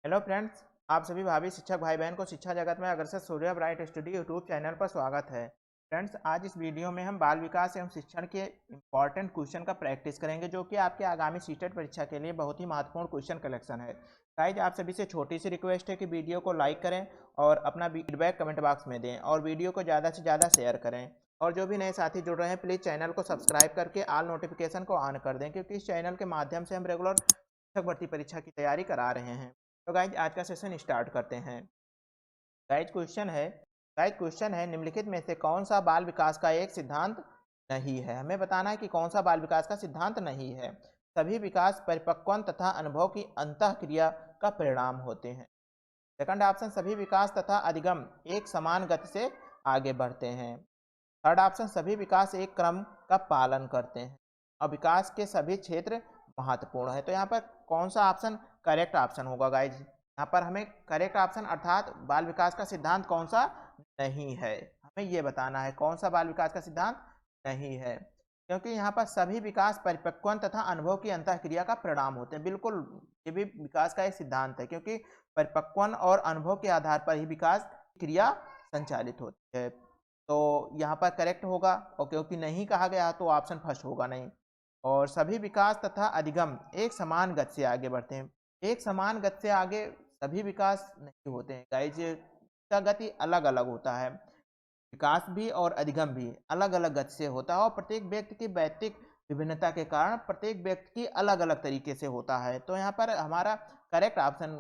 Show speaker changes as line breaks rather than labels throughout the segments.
Hello friends, आप सभी भावी शिक्षक भाई बहन को शिक्षा जगत में अग्रसर सूर्य ब्राइट स्टडी यूट्यूब चैनल पर स्वागत है। फ्रेंड्स, आज इस वीडियो में हम बाल विकास एवं शिक्षण के इम्पॉर्टेंट क्वेश्चन का प्रैक्टिस करेंगे, जो कि आपके आगामी सीटेट परीक्षा के लिए बहुत ही महत्वपूर्ण क्वेश्चन कलेक्शन है। गाइज, आप सभी से छोटी सी रिक्वेस्ट है कि वीडियो को लाइक करें और अपना फीडबैक कमेंट बॉक्स में दें और वीडियो को ज़्यादा से ज़्यादा शेयर करें। और जो भी नए साथी जुड़ रहे हैं, प्लीज़ चैनल को सब्सक्राइब करके ऑल नोटिफिकेशन को ऑन कर दें, क्योंकि इस चैनल के माध्यम से हम रेगुलर शिक्षक भर्ती परीक्षा की तैयारी करा रहे हैं। तो गाइज, आज का सेशन स्टार्ट करते हैं। गाइज क्वेश्चन है निम्नलिखित में से कौन सा बाल विकास का एक सिद्धांत नहीं है। हमें बताना है कि कौन सा बाल विकास का सिद्धांत नहीं है। सभी विकास परिपक्वन तथा अनुभव की अंतःक्रिया का परिणाम होते हैं। सेकंड ऑप्शन, सभी विकास तथा अधिगम एक समान गति से आगे बढ़ते हैं। थर्ड ऑप्शन, सभी विकास एक क्रम का पालन करते हैं और विकास के सभी क्षेत्र महत्वपूर्ण है। तो यहाँ पर कौन सा ऑप्शन करेक्ट ऑप्शन होगा गाइज? यहाँ पर हमें करेक्ट ऑप्शन अर्थात बाल विकास का सिद्धांत कौन सा नहीं है, हमें ये बताना है कौन सा बाल विकास का सिद्धांत नहीं है। क्योंकि यहाँ पर सभी विकास परिपक्वन तथा अनुभव की अंतःक्रिया का परिणाम होते हैं। बिल्कुल, ये भी विकास का एक सिद्धांत है, क्योंकि परिपक्वन और अनुभव के आधार पर ही विकास क्रिया संचालित होती है। तो यहाँ पर करेक्ट होगा, और क्योंकि नहीं कहा गया तो ऑप्शन फर्स्ट होगा नहीं। और सभी विकास तथा अधिगम एक समान गति से आगे बढ़ते हैं। एक समान गति से आगे सभी विकास नहीं होते हैं गाइज, का गति अलग अलग होता है। विकास भी और अधिगम भी अलग अलग गति से होता है, और प्रत्येक व्यक्ति की व्यक्तिक विभिन्नता के कारण प्रत्येक व्यक्ति की अलग अलग तरीके से होता है। तो यहाँ पर हमारा करेक्ट ऑप्शन,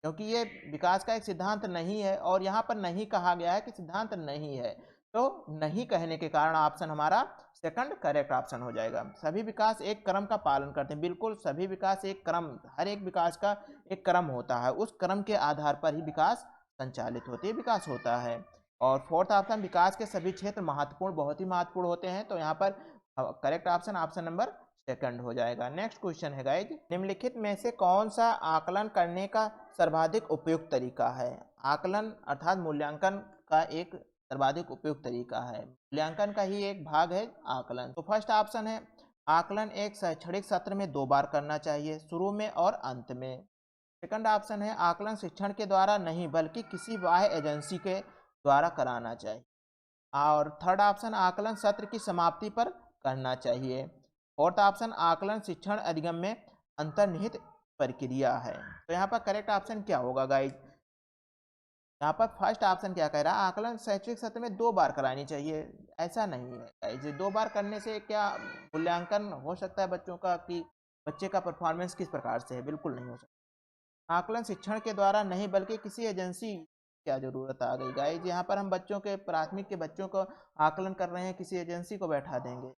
क्योंकि ये विकास का एक सिद्धांत नहीं है और यहाँ पर नहीं कहा गया है कि सिद्धांत नहीं है, तो नहीं कहने के कारण ऑप्शन हमारा सेकंड करेक्ट ऑप्शन हो जाएगा। सभी विकास एक क्रम का पालन करते हैं। बिल्कुल, सभी विकास एक क्रम, हर एक विकास का एक क्रम होता है, उस क्रम के आधार पर ही विकास संचालित होती है, विकास होता है। और फोर्थ ऑप्शन, विकास के सभी क्षेत्र महत्वपूर्ण, बहुत ही महत्वपूर्ण होते हैं। तो यहाँ पर correct option option number second हो जाएगा। नेक्स्ट क्वेश्चन है गाइज, निम्नलिखित में से कौन सा आकलन करने का सर्वाधिक उपयुक्त तरीका है। आकलन अर्थात मूल्यांकन का एक सर्वाधिक उपयुक्त तरीका है, मूल्यांकन का ही एक भाग है आकलन। तो फर्स्ट ऑप्शन है, आकलन एक शैक्षणिक सत्र में 2 बार करना चाहिए, शुरू में और अंत में। सेकंड ऑप्शन है, आकलन शिक्षण के द्वारा नहीं बल्कि किसी बाह्य एजेंसी के द्वारा कराना चाहिए। और थर्ड ऑप्शन, आकलन सत्र की समाप्ति पर करना चाहिए। फोर्थ ऑप्शन, आकलन शिक्षण अधिगम में अंतर्निहित प्रक्रिया है। तो यहाँ पर करेक्ट ऑप्शन क्या होगा गाइज? यहाँ पर फर्स्ट ऑप्शन क्या कह रहा है, आकलन शैक्षिक सत्र में 2 बार करानी चाहिए। ऐसा नहीं है गाइज, 2 बार करने से क्या मूल्यांकन हो सकता है बच्चों का कि बच्चे का परफॉर्मेंस किस प्रकार से है? बिल्कुल नहीं हो सकता। आकलन शिक्षण के द्वारा नहीं बल्कि किसी एजेंसी, क्या जरूरत आ गई गाइज? यहाँ पर हम बच्चों के प्राथमिक के बच्चों को आकलन कर रहे हैं, किसी एजेंसी को बैठा देंगे।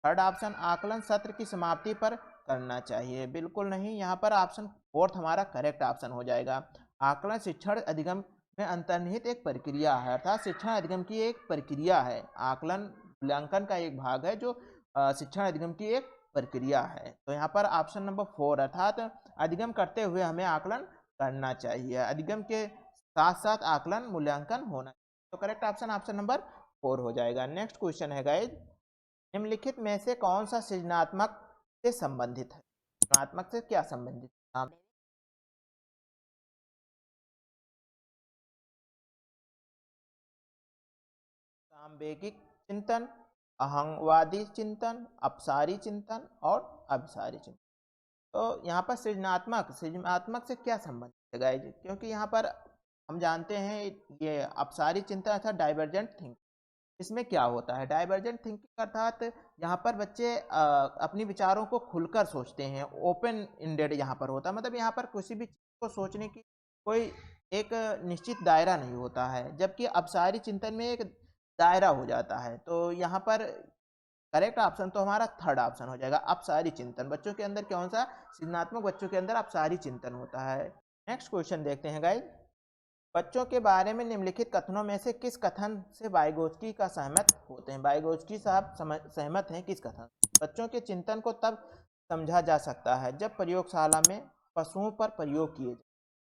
थर्ड ऑप्शन, आकलन सत्र की समाप्ति पर करना चाहिए। बिल्कुल नहीं, यहाँ पर ऑप्शन फोर्थ हमारा करेक्ट ऑप्शन हो जाएगा। आकलन शिक्षण अधिगम में अंतर्निहित एक प्रक्रिया है, अर्थात शिक्षण अधिगम की एक प्रक्रिया है। आकलन मूल्यांकन का एक भाग है, जो शिक्षण अधिगम की एक प्रक्रिया है। तो यहाँ पर ऑप्शन नंबर 4 अर्थात अधिगम करते हुए हमें आकलन करना चाहिए, अधिगम के साथ साथ आकलन मूल्यांकन होना। तो करेक्ट ऑप्शन ऑप्शन नंबर 4 हो जाएगा। नेक्स्ट क्वेश्चन है गाइज, निम्नलिखित में से कौन सा सृजनात्मक से संबंधित है। सृजनात्मक से क्या संबंधित है? सामवेगिक चिंतन, अहंगवादी चिंतन, अपसारी चिंतन और अभिसारी चिंतन। तो यहाँ पर सृजनात्मक से क्या संबंध है गाइज? क्योंकि यहाँ पर हम जानते हैं ये अपसारी चिंतन अर्थात डाइवर्जेंट थिंकिंग। इसमें क्या होता है, डाइवर्जेंट थिंकिंग अर्थात यहाँ पर बच्चे अपनी विचारों को खुलकर सोचते हैं, ओपन इंडेड यहाँ पर होता है। मतलब यहाँ पर किसी भी चीज को सोचने की कोई एक निश्चित दायरा नहीं होता है, जबकि अपसारी चिंतन में एक दायरा हो जाता है। तो यहाँ पर करेक्ट ऑप्शन तो हमारा थर्ड ऑप्शन हो जाएगा, अपसारी चिंतन। बच्चों के अंदर कौन सा सृजनात्मक, बच्चों के अंदर अपसारी चिंतन होता है। नेक्स्ट क्वेश्चन देखते हैं गाइज, बच्चों के बारे में निम्नलिखित कथनों में से किस कथन से वाइगोत्स्की का सहमत होते हैं। वाइगोत्स्की साहब सहमत हैं किस कथन? बच्चों के चिंतन को तब समझा जा सकता है जब प्रयोगशाला में पशुओं पर प्रयोग किए जाए।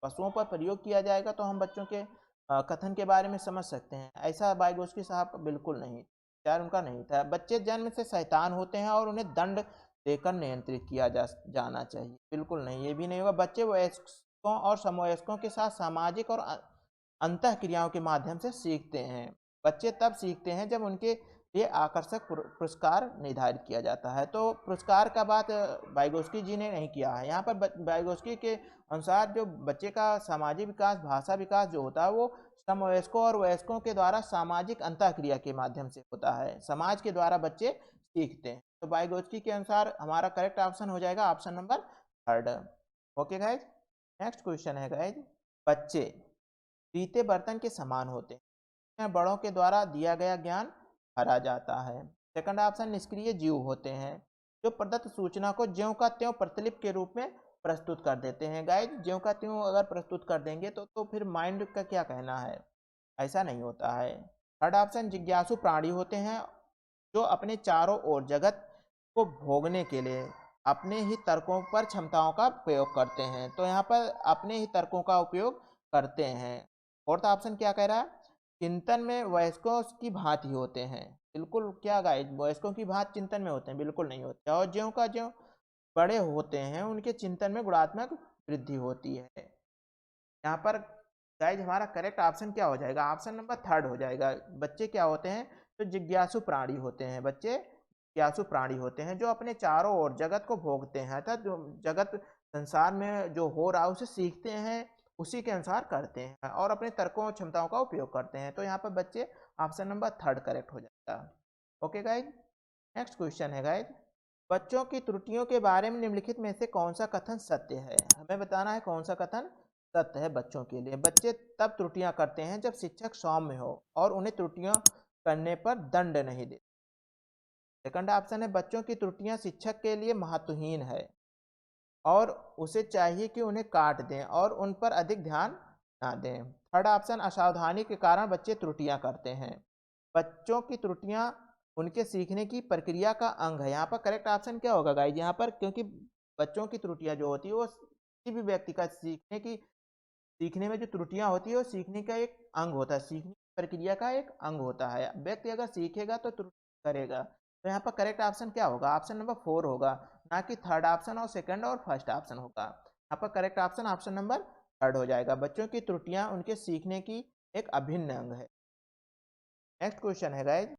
पशुओं पर प्रयोग किया जाएगा तो हम बच्चों के कथन के बारे में समझ सकते हैं। ऐसा वाइगोत्स्की साहब का बिल्कुल नहीं, विचार उनका नहीं था। बच्चे जन्म से शैतान होते हैं और उन्हें दंड देकर नियंत्रित किया जाना चाहिए। बिल्कुल नहीं, ये भी नहीं होगा। बच्चे वो वयस्कों और समवयस्कों के साथ सामाजिक और अंतःक्रियाओं के माध्यम से सीखते हैं। बच्चे तब सीखते हैं जब उनके लिए आकर्षक पुरस्कार निर्धारित किया जाता है। तो पुरस्कार का बात वाइगोत्स्की जी ने नहीं किया है। यहाँ पर वाइगोत्स्की के अनुसार जो बच्चे का सामाजिक विकास, भाषा विकास जो होता है वो समवयस्कों और वयस्कों के द्वारा सामाजिक अंतःक्रिया के माध्यम से होता है। समाज के द्वारा बच्चे सीखते हैं। तो वाइगोत्स्की के अनुसार हमारा करेक्ट ऑप्शन हो जाएगा option number 3। Okay guys, next question है गाइज, बच्चे पीते बर्तन के समान होते हैं, बड़ों के द्वारा दिया गया ज्ञान भरा जाता है। सेकंड ऑप्शन, निष्क्रिय जीव होते हैं जो प्रदत्त सूचना को ज्यों का त्यों प्रतिलिपि के रूप में प्रस्तुत कर देते हैं। गाइज ज्यों का त्यों अगर प्रस्तुत कर देंगे तो फिर माइंड का क्या कहना है, ऐसा नहीं होता है। थर्ड ऑप्शन, जिज्ञासु प्राणी होते हैं जो अपने चारों ओर जगत को भोगने के लिए अपने ही तर्कों पर क्षमताओं का प्रयोग करते हैं। तो यहाँ पर अपने ही तर्कों का उपयोग करते हैं। फोर्थ ऑप्शन क्या कह रहा है, चिंतन में वयस्कों की भांति होते हैं। बिल्कुल क्या गाइज, वयस्कों की भांति चिंतन में होते हैं? बिल्कुल नहीं होते। और ज्यों का ज्यों बड़े होते हैं उनके चिंतन में गुणात्मक वृद्धि होती है। यहाँ पर गाइज हमारा करेक्ट ऑप्शन क्या हो जाएगा, ऑप्शन नंबर 3 हो जाएगा। बच्चे क्या होते हैं, तो जिज्ञासु प्राणी होते हैं। बच्चे जिज्ञासु प्राणी होते हैं जो अपने चारों ओर जगत को भोगते हैं, अर्थात जो जगत संसार में जो हो रहा है उसे सीखते हैं, उसी के अनुसार करते हैं और अपने तर्कों और क्षमताओं का उपयोग करते हैं। तो यहाँ पर बच्चे ऑप्शन नंबर 3 करेक्ट हो जाएगा। ओके गाइज, नेक्स्ट क्वेश्चन है गाइज, बच्चों की त्रुटियों के बारे में निम्नलिखित में से कौन सा कथन सत्य है? हमें बताना है कौन सा कथन सत्य है बच्चों के लिए। बच्चे तब त्रुटियां करते हैं जब शिक्षक सौम्य हो और उन्हें त्रुटियां करने पर दंड नहीं दे। सेकंड ऑप्शन है, बच्चों की त्रुटियां शिक्षक के लिए महत्वहीन है और उसे चाहिए कि उन्हें काट दें और उन पर अधिक ध्यान ना दें। थर्ड ऑप्शन, असावधानी के कारण बच्चे त्रुटियां करते हैं। बच्चों की त्रुटियां उनके सीखने की प्रक्रिया का अंग है। यहाँ पर करेक्ट ऑप्शन क्या होगा गाइज, यहाँ पर क्योंकि बच्चों की त्रुटियां जो होती है वो किसी भी व्यक्ति का सीखने में जो त्रुटियां होती है वो सीखने का एक अंग होता है, सीखने की प्रक्रिया का एक अंग होता है। व्यक्ति अगर सीखेगा तो त्रुटि करेगा। तो यहाँ पर करेक्ट ऑप्शन क्या होगा, ऑप्शन नंबर 4 होगा, ना कि थर्ड ऑप्शन और सेकंड और फर्स्ट ऑप्शन होगा। यहाँ पर करेक्ट ऑप्शन ऑप्शन नंबर 3 हो जाएगा। बच्चों की त्रुटियां उनके सीखने की एक अभिन्न अंग है। नेक्स्ट क्वेश्चन है गाइज,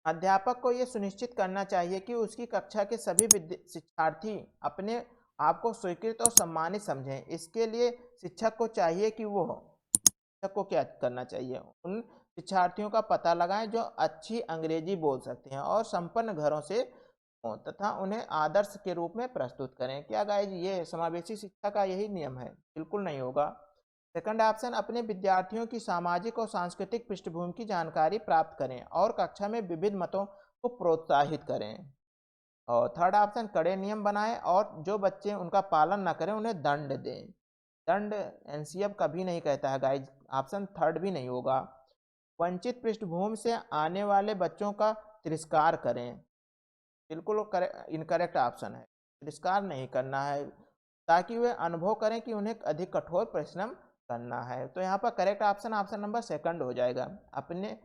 अध्यापक को यह सुनिश्चित करना चाहिए कि उसकी कक्षा के सभी शिक्षार्थी अपने आपको स्वीकृत और सम्मानित समझें। इसके लिए शिक्षक को चाहिए कि वो शिक्षक को क्या करना चाहिए, उन शिक्षार्थियों का पता लगाएं जो अच्छी अंग्रेजी बोल सकते हैं और संपन्न घरों से हों तथा उन्हें आदर्श के रूप में प्रस्तुत करें। क्या गाइज ये समावेशी शिक्षा का यही नियम है? बिल्कुल नहीं होगा। सेकंड ऑप्शन, अपने विद्यार्थियों की सामाजिक और सांस्कृतिक पृष्ठभूमि की जानकारी प्राप्त करें और कक्षा में विविध मतों को प्रोत्साहित करें। और थर्ड ऑप्शन, कड़े नियम बनाएं और जो बच्चे उनका पालन न करें उन्हें दंड दें। दंड एनसीएफ कभी नहीं कहता है गाइज, ऑप्शन 3 भी नहीं होगा। वंचित पृष्ठभूमि से आने वाले बच्चों का तिरस्कार करें। बिल्कुल इनकरेक्ट ऑप्शन है, तिरस्कार नहीं करना है ताकि वे अनुभव करें कि उन्हें अधिक कठोर परिश्रम करना है। तो यहाँ पर करेक्ट ऑप्शन ऑप्शन नंबर 2 हो जाएगा। अपने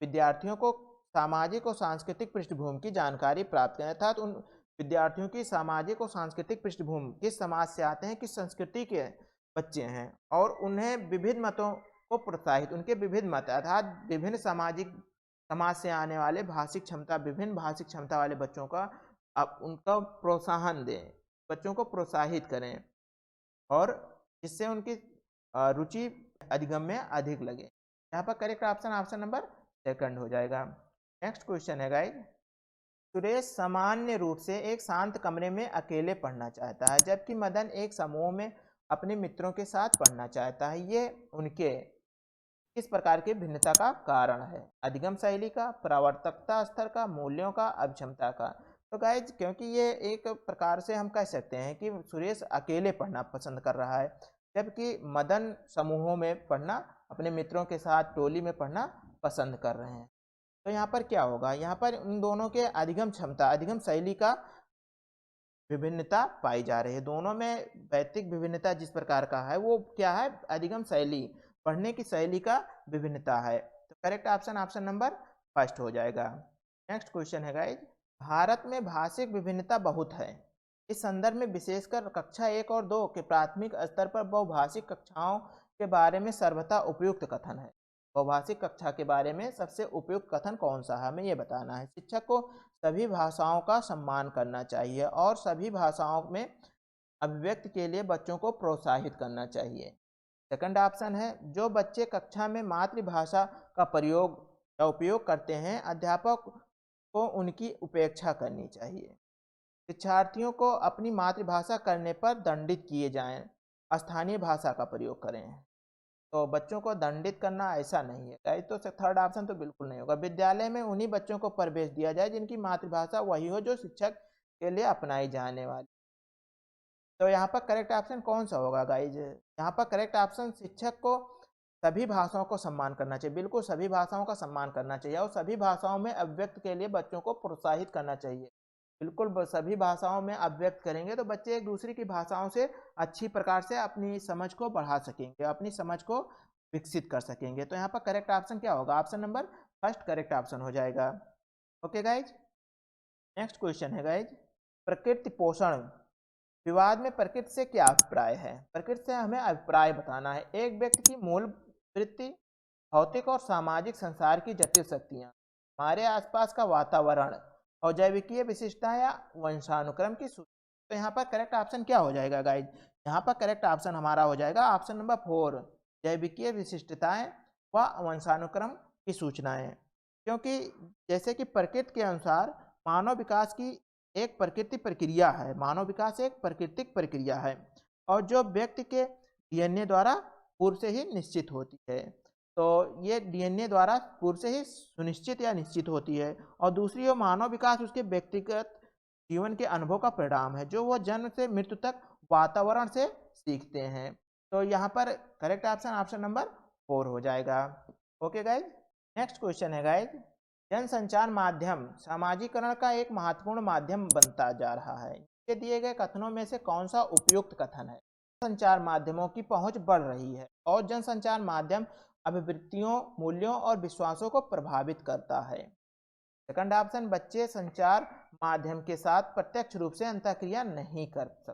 विद्यार्थियों को सामाजिक और सांस्कृतिक पृष्ठभूमि की जानकारी प्राप्त करें, अर्थात उन विद्यार्थियों की सामाजिक और सांस्कृतिक पृष्ठभूमि किस समाज से आते हैं, किस संस्कृति के बच्चे हैं और उन्हें विभिन्न मतों को प्रोत्साहित, उनके विभिन्न मत अर्थात विभिन्न समाज से आने वाले विभिन्न भाषिक क्षमता वाले बच्चों का अब उनका प्रोत्साहन दें, बच्चों को प्रोत्साहित करें और जिससे उनकी रुचि अधिगम में अधिक लगे। यहाँ पर करेक्ट ऑप्शन ऑप्शन नंबर 2 हो जाएगा। नेक्स्ट क्वेश्चन है गाइज, सुरेश सामान्य रूप से एक शांत कमरे में अकेले पढ़ना चाहता है जबकि मदन एक समूह में अपने मित्रों के साथ पढ़ना चाहता है। ये उनके किस प्रकार की भिन्नता का कारण है? अधिगम शैली का, प्रवर्तकता स्तर का, मूल्यों का, अक्षमता का। तो गाइज क्योंकि ये एक प्रकार से हम कह सकते हैं कि सुरेश अकेले पढ़ना पसंद कर रहा है जबकि मदन समूहों में पढ़ना, अपने मित्रों के साथ टोली में पढ़ना पसंद कर रहे हैं। तो यहाँ पर क्या होगा, यहाँ पर उन दोनों के अधिगम क्षमता, अधिगम शैली का विभिन्नता पाई जा रही है। दोनों में वैयक्तिक विभिन्नता जिस प्रकार का है वो क्या है, अधिगम शैली, पढ़ने की शैली का विभिन्नता है। तो करेक्ट ऑप्शन ऑप्शन नंबर 1 हो जाएगा। नेक्स्ट क्वेश्चन है गाइज, भारत में भाषिक विभिन्नता बहुत है इस संदर्भ में विशेषकर कक्षा 1 और 2 के प्राथमिक स्तर पर बहुभाषिक कक्षाओं के बारे में सर्वथा उपयुक्त कथन है। बहुभाषिक कक्षा के बारे में सबसे उपयुक्त कथन कौन सा है, हमें ये बताना है। शिक्षक को सभी भाषाओं का सम्मान करना चाहिए और सभी भाषाओं में अभिव्यक्ति के लिए बच्चों को प्रोत्साहित करना चाहिए। सेकंड ऑप्शन है, जो बच्चे कक्षा में मातृभाषा का प्रयोग या उपयोग करते हैं, अध्यापक को उनकी उपेक्षा करनी चाहिए। शिक्षार्थियों को अपनी मातृभाषा करने पर दंडित किए जाएं, स्थानीय भाषा का प्रयोग करें। तो बच्चों को दंडित करना ऐसा नहीं है गाइस, तो थर्ड ऑप्शन तो बिल्कुल नहीं होगा। विद्यालय में उन्हीं बच्चों को प्रवेश दिया जाए जिनकी मातृभाषा वही हो जो शिक्षक के लिए अपनाई जाने वाली। तो यहाँ पर करेक्ट ऑप्शन कौन सा होगा गाइज? यहाँ पर करेक्ट ऑप्शन, शिक्षक को सभी भाषाओं को सम्मान करना चाहिए। बिल्कुल सभी भाषाओं का सम्मान करना चाहिए और सभी भाषाओं में अभिव्यक्त के लिए बच्चों को प्रोत्साहित करना चाहिए। बिल्कुल सभी भाषाओं में अभिव्यक्त करेंगे तो बच्चे एक दूसरे की भाषाओं से अच्छी प्रकार से अपनी समझ को बढ़ा सकेंगे, अपनी समझ को विकसित कर सकेंगे। तो यहाँ पर करेक्ट ऑप्शन क्या होगा? Option number first correct option हो जाएगा। ओके गाइज, नेक्स्ट क्वेश्चन है गाइज, प्रकृति पोषण विवाद में प्रकृति से क्या अभिप्राय है? प्रकृति से हमें अभिप्राय बताना है। एक व्यक्ति की मूल वृत्ति, भौतिक और सामाजिक संसार की जटिल शक्तियां, हमारे आसपास का वातावरण और जैविकीय विशिष्टता या वंशानुक्रम की सूची। तो यहाँ पर करेक्ट ऑप्शन क्या हो जाएगा गाइज? यहाँ पर करेक्ट ऑप्शन हमारा हो जाएगा ऑप्शन नंबर 4, जैविकीय विशिष्टताएं व वंशानुक्रम की सूचनाएं। क्योंकि जैसे कि प्रकृति के अनुसार मानव विकास की एक प्रकृति प्रक्रिया है, मानव विकास एक प्राकृतिक प्रक्रिया है और जो व्यक्ति के डीएनए द्वारा पूर्व से ही निश्चित होती है। तो ये डीएनए द्वारा पूर्व से ही सुनिश्चित या निश्चित होती है। और दूसरी ओर मानव विकास उसके व्यक्तिगत जीवन के अनुभव का परिणाम है जो वह जन्म से मृत्यु तक वातावरण से सीखते हैं। तो यहाँ पर करेक्ट ऑप्शन ऑप्शन नंबर 4 हो जाएगा। ओके गाइज, नेक्स्ट क्वेश्चन है गाइज, जनसंचार माध्यम सामाजिकरण का एक महत्वपूर्ण माध्यम बनता जा रहा है। ये दिए गए कथनों में से कौन सा उपयुक्त कथन है? संचार माध्यमों की पहुंच बढ़ रही है और जनसंचार माध्यम अभिवृत्तियों, मूल्यों और विश्वासों को प्रभावित करता है। सेकंड ऑप्शन, बच्चे संचार माध्यम के साथ प्रत्यक्ष रूप से अंतःक्रिया नहीं कर सकते।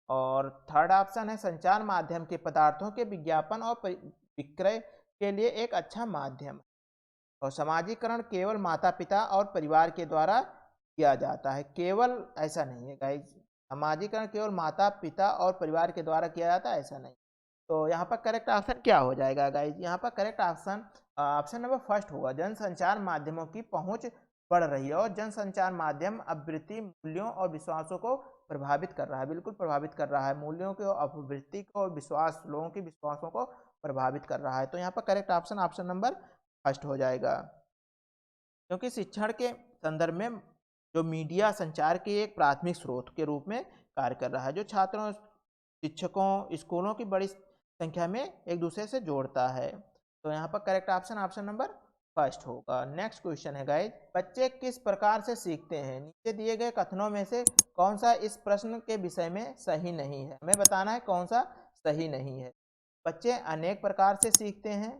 और थर्ड ऑप्शन है, संचार माध्यम के पदार्थों के विज्ञापन और विक्रय के लिए एक अच्छा माध्यम। और समाजीकरण केवल माता पिता और परिवार के द्वारा किया जाता है, केवल ऐसा नहीं है गाइज, समाजीकरण केवल माता पिता और परिवार के द्वारा किया जाता है ऐसा नहीं। तो यहाँ पर करेक्ट ऑप्शन क्या हो जाएगा गाइज? यहाँ पर correct option option number first होगा, जनसंचार माध्यमों की पहुंच बढ़ रही है और जनसंचार माध्यम अभिवृत्ति, मूल्यों और विश्वासों को प्रभावित कर रहा है। बिल्कुल प्रभावित कर रहा है, मूल्यों को, अभिवृत्ति को, विश्वास, लोगों के विश्वासों को प्रभावित कर रहा है। तो यहाँ पर correct option option number first हो जाएगा। क्योंकि शिक्षण के संदर्भ में जो मीडिया संचार के एक प्राथमिक स्रोत के रूप में कार्य कर रहा है, जो छात्रों, शिक्षकों, स्कूलों की बड़ी संख्या में एक दूसरे से जोड़ता है। तो यहाँ पर correct option option number first होगा। नेक्स्ट क्वेश्चन है गाइज, बच्चे किस प्रकार से सीखते हैं? नीचे दिए गए कथनों में से कौन सा इस प्रश्न के विषय में सही नहीं है? हमें बताना है कौन सा सही नहीं है। बच्चे अनेक प्रकार से सीखते हैं,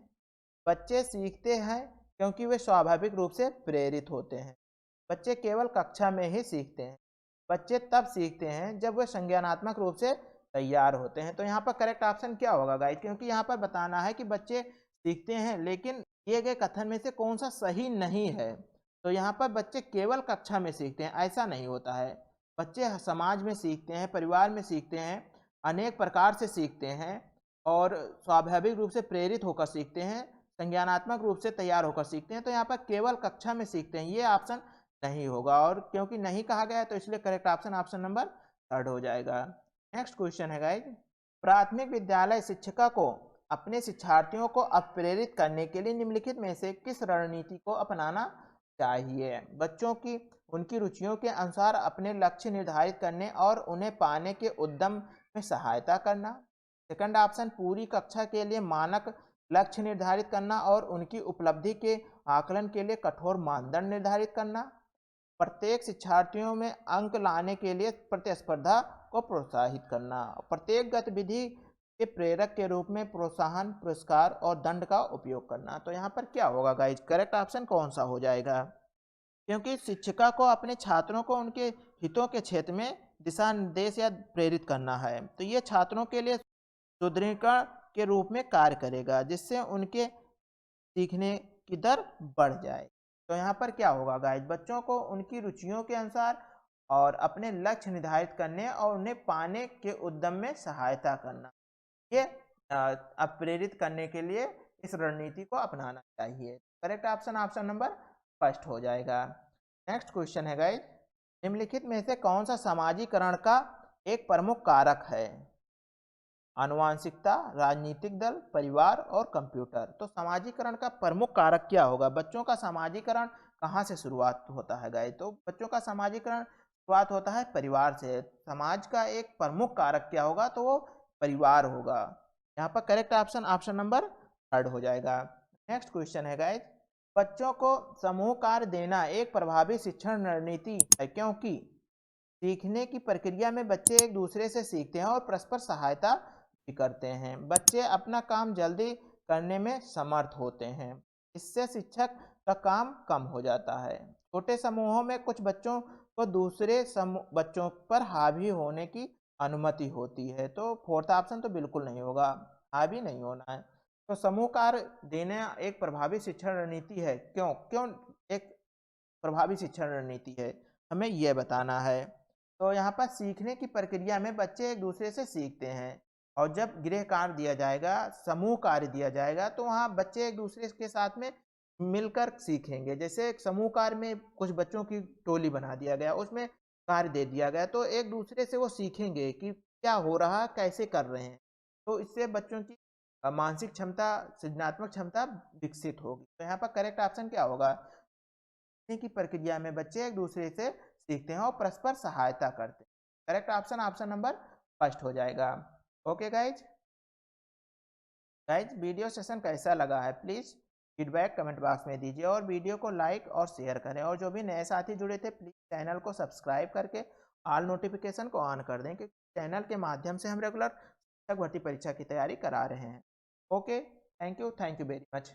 बच्चे सीखते हैं क्योंकि वे स्वाभाविक रूप से प्रेरित होते हैं, बच्चे केवल कक्षा में ही सीखते हैं, बच्चे तब सीखते हैं जब वे संज्ञानात्मक रूप से तैयार होते हैं। तो यहाँ पर करेक्ट ऑप्शन क्या होगा गाइस? क्योंकि यहाँ पर बताना है कि बच्चे सीखते हैं, लेकिन दिए गए कथन में से कौन सा सही नहीं है। तो यहाँ पर बच्चे केवल कक्षा में सीखते हैं, ऐसा नहीं होता है। बच्चे समाज में सीखते हैं, परिवार में सीखते हैं, अनेक प्रकार से सीखते हैं और स्वाभाविक रूप से प्रेरित होकर सीखते हैं, संज्ञानात्मक रूप से तैयार होकर सीखते हैं। तो यहाँ पर केवल कक्षा में सीखते हैं, ये ऑप्शन नहीं होगा। और क्योंकि नहीं कहा गया है तो इसलिए correct option option number third हो जाएगा। नेक्स्ट क्वेश्चन है गाइज, प्राथमिक विद्यालय शिक्षिका को अपने शिक्षार्थियों को प्रेरित करने के लिए निम्नलिखित में से किस रणनीति को अपनाना चाहिए? बच्चों की उनकी रुचियों के अनुसार अपने लक्ष्य निर्धारित करने और उन्हें पाने के उद्यम में सहायता करना। सेकंड ऑप्शन, पूरी कक्षा के लिए मानक लक्ष्य निर्धारित करना और उनकी उपलब्धि के आकलन के लिए कठोर मानदंड निर्धारित करना। प्रत्येक शिक्षार्थियों में अंक लाने के लिए प्रतिस्पर्धा को प्रोत्साहित करना। प्रत्येक गतिविधि के प्रेरक के रूप में प्रोत्साहन, पुरस्कार और दंड का उपयोग करना। तो यहाँ पर क्या होगा गाइज? करेक्ट ऑप्शन कौन सा हो जाएगा? क्योंकि शिक्षिका को अपने छात्रों को उनके हितों के क्षेत्र में दिशा निर्देश या प्रेरित करना है। तो ये छात्रों के लिए सुदृढ़ीकरण के रूप में कार्य करेगा, जिससे उनके सीखने की दर बढ़ जाए। तो यहाँ पर क्या होगा गाइस, बच्चों को उनकी रुचियों के अनुसार और अपने लक्ष्य निर्धारित करने और उन्हें पाने के उद्यम में सहायता करना, ये प्रेरित करने के लिए इस रणनीति को अपनाना चाहिए। Correct option option number first हो जाएगा। नेक्स्ट क्वेश्चन है गाइस, निम्नलिखित में से कौन सा समाजीकरण का एक प्रमुख कारक है? आनुवांशिकता, राजनीतिक दल, परिवार और कंप्यूटर। तो समाजीकरण का प्रमुख कारक क्या होगा? बच्चों का समाजीकरण कहाँ से शुरुआत होता है गाइस? तो बच्चों का समाजीकरण शुरुआत होता है परिवार से। समाज का एक प्रमुख कारक क्या होगा? तो वो परिवार होगा। यहाँ पर correct option option number third हो जाएगा। नेक्स्ट क्वेश्चन है गाइस, बच्चों को समूह कार्य देना एक प्रभावी शिक्षण रणनीति है, क्योंकि सीखने की प्रक्रिया में बच्चे एक दूसरे से सीखते हैं और परस्पर सहायता भी करते हैं। बच्चे अपना काम जल्दी करने में समर्थ होते हैं। इससे शिक्षक का काम कम हो जाता है। छोटे समूहों में कुछ बच्चों को दूसरे बच्चों पर हावी होने की अनुमति होती है। तो फोर्थ ऑप्शन तो बिल्कुल नहीं होगा, हावी नहीं होना है। तो समूह कार्य देना एक प्रभावी शिक्षण रणनीति है। क्यों क्यों एक प्रभावी शिक्षण रणनीति है, हमें यह बताना है। तो यहाँ पर सीखने की प्रक्रिया में बच्चे एक दूसरे से सीखते हैं, और जब गृह कार्य दिया जाएगा, समूह कार्य दिया जाएगा, तो वहाँ बच्चे एक दूसरे के साथ में मिलकर सीखेंगे। जैसे एक समूह कार्य में कुछ बच्चों की टोली बना दिया गया, उसमें कार्य दे दिया गया, तो एक दूसरे से वो सीखेंगे कि क्या हो रहा, कैसे कर रहे हैं। तो इससे बच्चों की मानसिक क्षमता, सृजनात्मक क्षमता विकसित होगी। तो यहाँ पर करेक्ट ऑप्शन क्या होगा? सीखने की प्रक्रिया में बच्चे एक दूसरे से सीखते हैं और परस्पर सहायता करते हैं। Correct option option number first हो जाएगा। ओके गाइज, वीडियो सेशन कैसा लगा है प्लीज़ फीडबैक कमेंट बॉक्स में दीजिए, और वीडियो को लाइक और शेयर करें। और जो भी नए साथी जुड़े थे, प्लीज़ चैनल को सब्सक्राइब करके ऑल नोटिफिकेशन को ऑन कर दें, क्योंकि चैनल के माध्यम से हम रेगुलर शिक्षक भर्ती परीक्षा की तैयारी करा रहे हैं। Okay, thank you very much.